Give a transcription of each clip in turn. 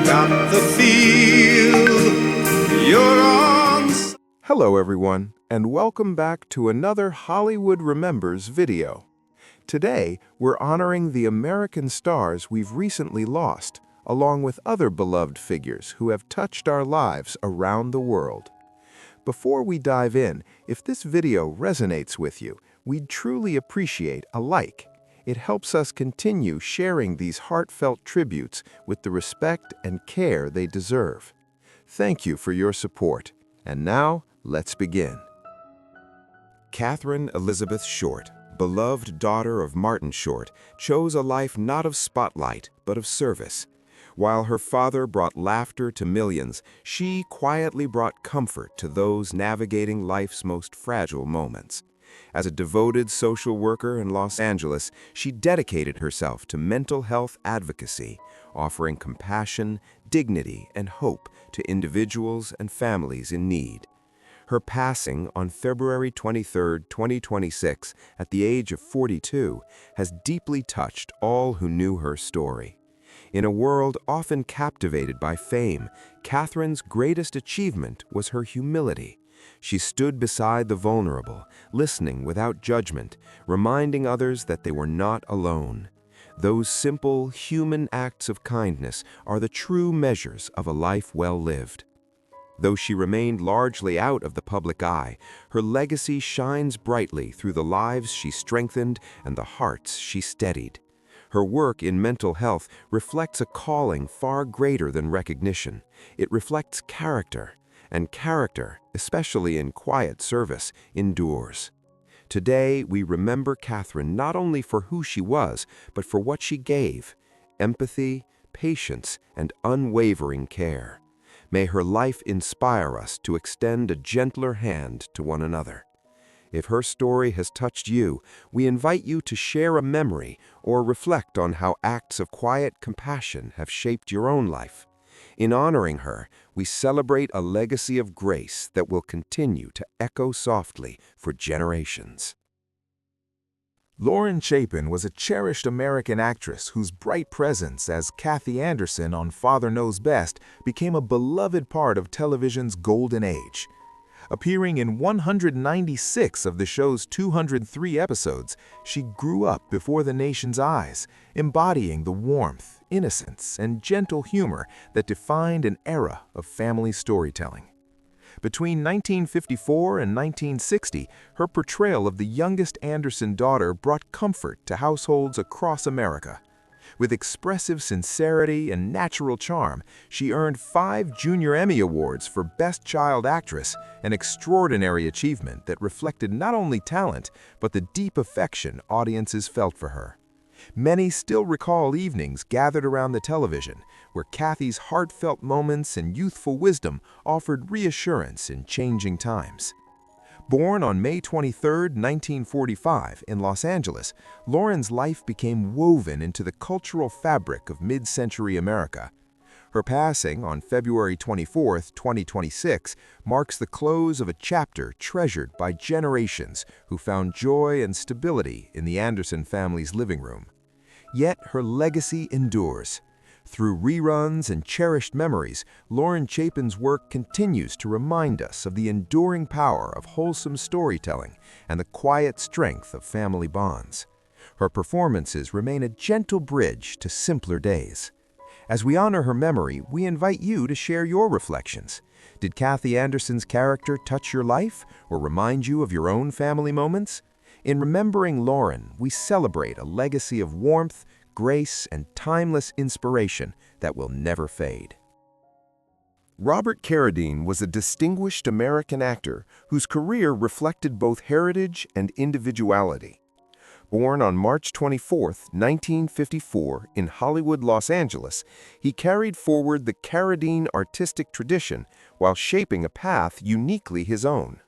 got the feel you're on. Hello everyone, and welcome back to another Hollywood Remembers video. Today, we're honoring the American stars we've recently lost, along with other beloved figures who have touched our lives around the world. Before we dive in, if this video resonates with you, we'd truly appreciate a like. It helps us continue sharing these heartfelt tributes with the respect and care they deserve. Thank you for your support. And now, let's begin. Katherine Elizabeth Short, beloved daughter of Martin Short, chose a life not of spotlight, but of service. While her father brought laughter to millions, she quietly brought comfort to those navigating life's most fragile moments. As a devoted social worker in Los Angeles, she dedicated herself to mental health advocacy, offering compassion, dignity, and hope to individuals and families in need. Her passing on February 23, 2026, at the age of 42, has deeply touched all who knew her story. In a world often captivated by fame, Katherine's greatest achievement was her humility. She stood beside the vulnerable, listening without judgment, reminding others that they were not alone. Those simple, human acts of kindness are the true measures of a life well lived. Though she remained largely out of the public eye, her legacy shines brightly through the lives she strengthened and the hearts she steadied. Her work in mental health reflects a calling far greater than recognition. It reflects character, and character, especially in quiet service, endures. Today, we remember Katherine not only for who she was, but for what she gave: empathy, patience, and unwavering care. May her life inspire us to extend a gentler hand to one another. If her story has touched you, we invite you to share a memory or reflect on how acts of quiet compassion have shaped your own life. In honoring her, we celebrate a legacy of grace that will continue to echo softly for generations. Lauren Chapin was a cherished American actress whose bright presence as Kathy Anderson on Father Knows Best became a beloved part of television's golden age. Appearing in 196 of the show's 203 episodes, she grew up before the nation's eyes, embodying the warmth, innocence, and gentle humor that defined an era of family storytelling. Between 1954 and 1960, her portrayal of the youngest Anderson daughter brought comfort to households across America. With expressive sincerity and natural charm, she earned 5 Junior Emmy Awards for Best Child Actress, an extraordinary achievement that reflected not only talent, but the deep affection audiences felt for her. Many still recall evenings gathered around the television, where Kathy's heartfelt moments and youthful wisdom offered reassurance in changing times. Born on May 23, 1945, in Los Angeles, Lauren's life became woven into the cultural fabric of mid-century America. Her passing on February 24, 2026, marks the close of a chapter treasured by generations who found joy and stability in the Anderson family's living room. Yet her legacy endures. Through reruns and cherished memories, Lauren Chapin's work continues to remind us of the enduring power of wholesome storytelling and the quiet strength of family bonds. Her performances remain a gentle bridge to simpler days. As we honor her memory, we invite you to share your reflections. Did Kathy Anderson's character touch your life or remind you of your own family moments? In remembering Lauren, we celebrate a legacy of warmth, grace, and timeless inspiration that will never fade. Robert Carradine was a distinguished American actor whose career reflected both heritage and individuality. Born on March 24, 1954, in Hollywood, Los Angeles, he carried forward the Carradine artistic tradition while shaping a path uniquely his own.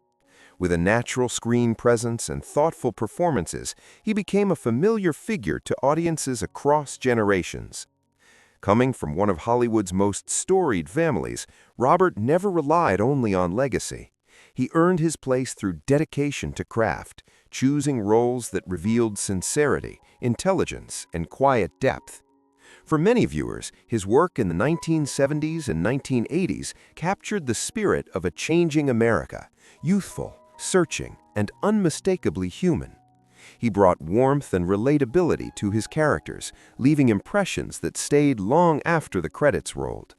With a natural screen presence and thoughtful performances, he became a familiar figure to audiences across generations. Coming from one of Hollywood's most storied families, Robert never relied only on legacy. He earned his place through dedication to craft, choosing roles that revealed sincerity, intelligence, and quiet depth. For many viewers, his work in the 1970s and 1980s captured the spirit of a changing America, youthful, searching, and unmistakably human. He brought warmth and relatability to his characters, leaving impressions that stayed long after the credits rolled.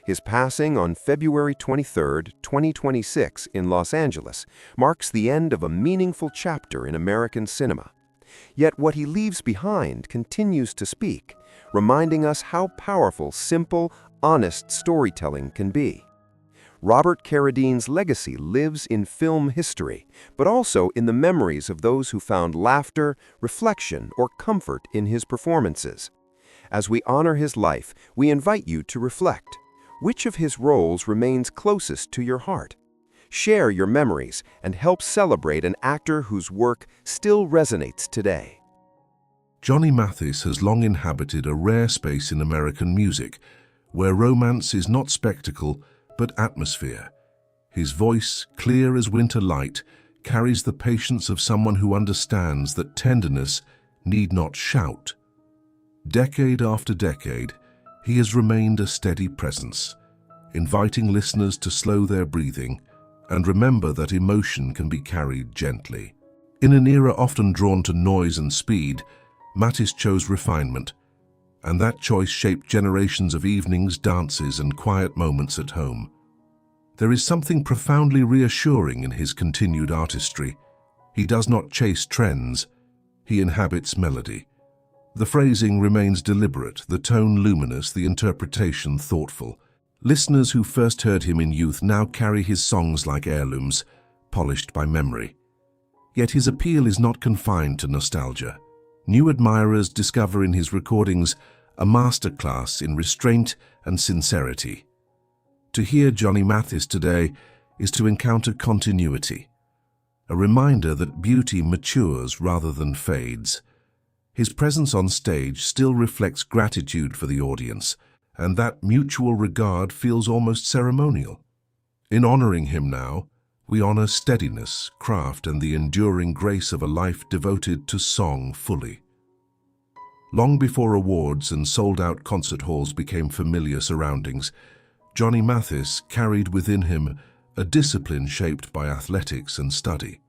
His passing on February 23, 2026 in Los Angeles marks the end of a meaningful chapter in American cinema. Yet what he leaves behind continues to speak, reminding us how powerful simple, honest storytelling can be. Robert Carradine's legacy lives in film history, but also in the memories of those who found laughter, reflection, or comfort in his performances. As we honor his life, we invite you to reflect. Which of his roles remains closest to your heart? Share your memories and help celebrate an actor whose work still resonates today. Johnny Mathis has long inhabited a rare space in American music, where romance is not spectacle, but atmosphere. His voice, clear as winter light, carries the patience of someone who understands that tenderness need not shout. Decade after decade, he has remained a steady presence, inviting listeners to slow their breathing and remember that emotion can be carried gently. In an era often drawn to noise and speed, Mathis chose refinement, and that choice shaped generations of evenings, dances, and quiet moments at home. There is something profoundly reassuring in his continued artistry. He does not chase trends, he inhabits melody. The phrasing remains deliberate, the tone luminous, the interpretation thoughtful. Listeners who first heard him in youth now carry his songs like heirlooms, polished by memory. Yet his appeal is not confined to nostalgia. New admirers discover in his recordings a masterclass in restraint and sincerity. To hear Johnny Mathis today is to encounter continuity, a reminder that beauty matures rather than fades. His presence on stage still reflects gratitude for the audience, and that mutual regard feels almost ceremonial. In honoring him now, we honor steadiness, craft, and the enduring grace of a life devoted to song fully. Long before awards and sold-out concert halls became familiar surroundings, Johnny Mathis carried within him a discipline shaped by athletics and study.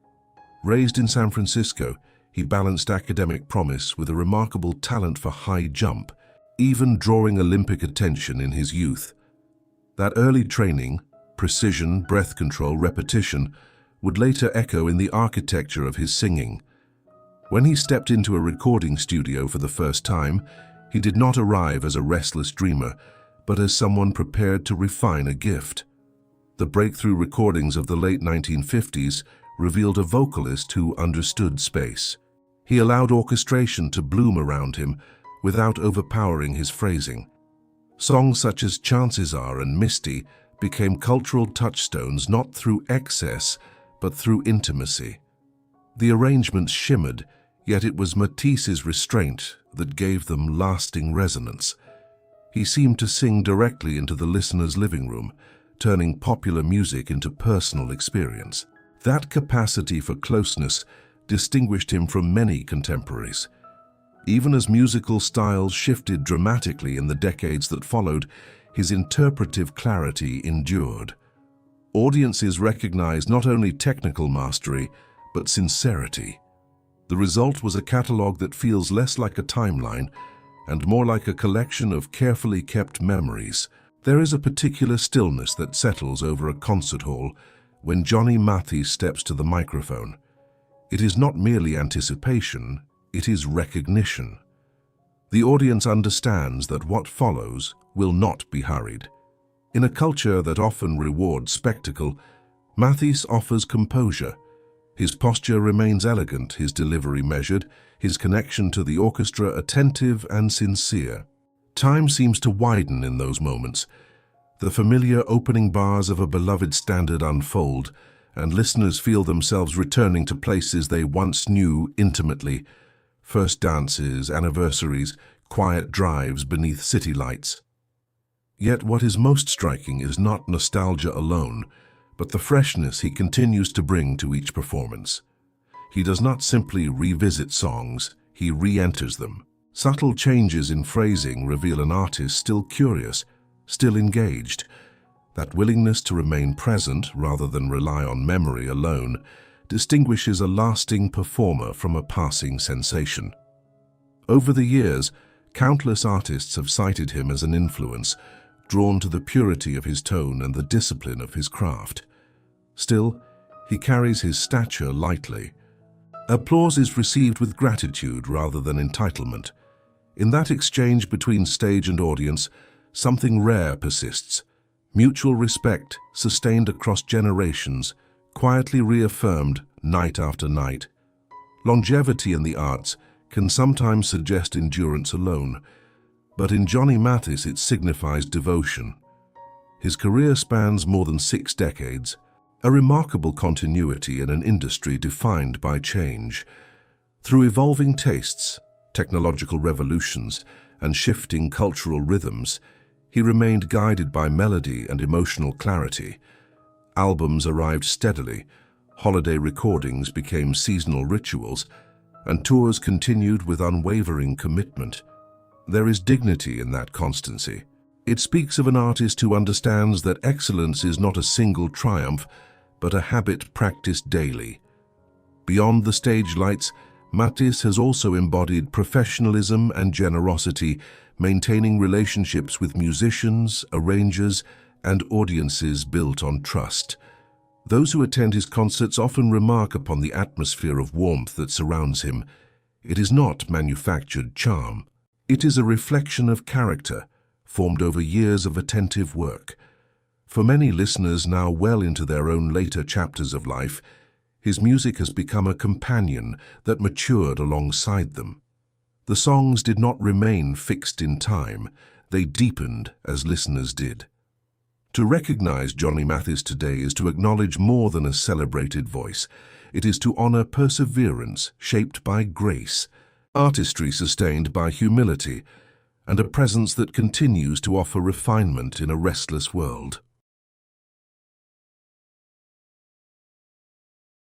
Raised in San Francisco, he balanced academic promise with a remarkable talent for high jump, even drawing Olympic attention in his youth. That early training, precision, breath control, repetition, would later echo in the architecture of his singing. When he stepped into a recording studio for the first time, he did not arrive as a restless dreamer, but as someone prepared to refine a gift. The breakthrough recordings of the late 1950s revealed a vocalist who understood space. He allowed orchestration to bloom around him without overpowering his phrasing. Songs such as Chances Are and Misty became cultural touchstones not through excess, but through intimacy. The arrangements shimmered, yet it was Matis's restraint that gave them lasting resonance. He seemed to sing directly into the listener's living room, turning popular music into personal experience. That capacity for closeness distinguished him from many contemporaries. Even as musical styles shifted dramatically in the decades that followed, his interpretive clarity endured. Audiences recognized not only technical mastery, but sincerity. The result was a catalogue that feels less like a timeline and more like a collection of carefully kept memories. There is a particular stillness that settles over a concert hall when Johnny Mathis steps to the microphone. It is not merely anticipation, it is recognition. The audience understands that what follows will not be hurried. In a culture that often rewards spectacle, Mathis offers composure. His posture remains elegant, his delivery measured, his connection to the orchestra attentive and sincere. Time seems to widen in those moments. The familiar opening bars of a beloved standard unfold, and listeners feel themselves returning to places they once knew intimately. First dances, anniversaries, quiet drives beneath city lights. Yet what is most striking is not nostalgia alone, but the freshness he continues to bring to each performance. He does not simply revisit songs, he re-enters them. Subtle changes in phrasing reveal an artist still curious, still engaged. That willingness to remain present rather than rely on memory alone distinguishes a lasting performer from a passing sensation. Over the years, countless artists have cited him as an influence, drawn to the purity of his tone and the discipline of his craft. Still, he carries his stature lightly. Applause is received with gratitude rather than entitlement. In that exchange between stage and audience, something rare persists. Mutual respect, sustained across generations, quietly reaffirmed night after night. Longevity in the arts can sometimes suggest endurance alone, but in Johnny Mathis it signifies devotion. His career spans more than 6 decades, a remarkable continuity in an industry defined by change. Through evolving tastes, technological revolutions, and shifting cultural rhythms, he remained guided by melody and emotional clarity. Albums arrived steadily, holiday recordings became seasonal rituals, and tours continued with unwavering commitment. There is dignity in that constancy. It speaks of an artist who understands that excellence is not a single triumph, but a habit practiced daily. Beyond the stage lights, Mathis has also embodied professionalism and generosity, maintaining relationships with musicians, arrangers, and audiences built on trust. Those who attend his concerts often remark upon the atmosphere of warmth that surrounds him. It is not manufactured charm. It is a reflection of character, formed over years of attentive work. For many listeners now well into their own later chapters of life, his music has become a companion that matured alongside them. The songs did not remain fixed in time, they deepened as listeners did. To recognize Johnny Mathis today is to acknowledge more than a celebrated voice. It is to honor perseverance shaped by grace, artistry sustained by humility, and a presence that continues to offer refinement in a restless world.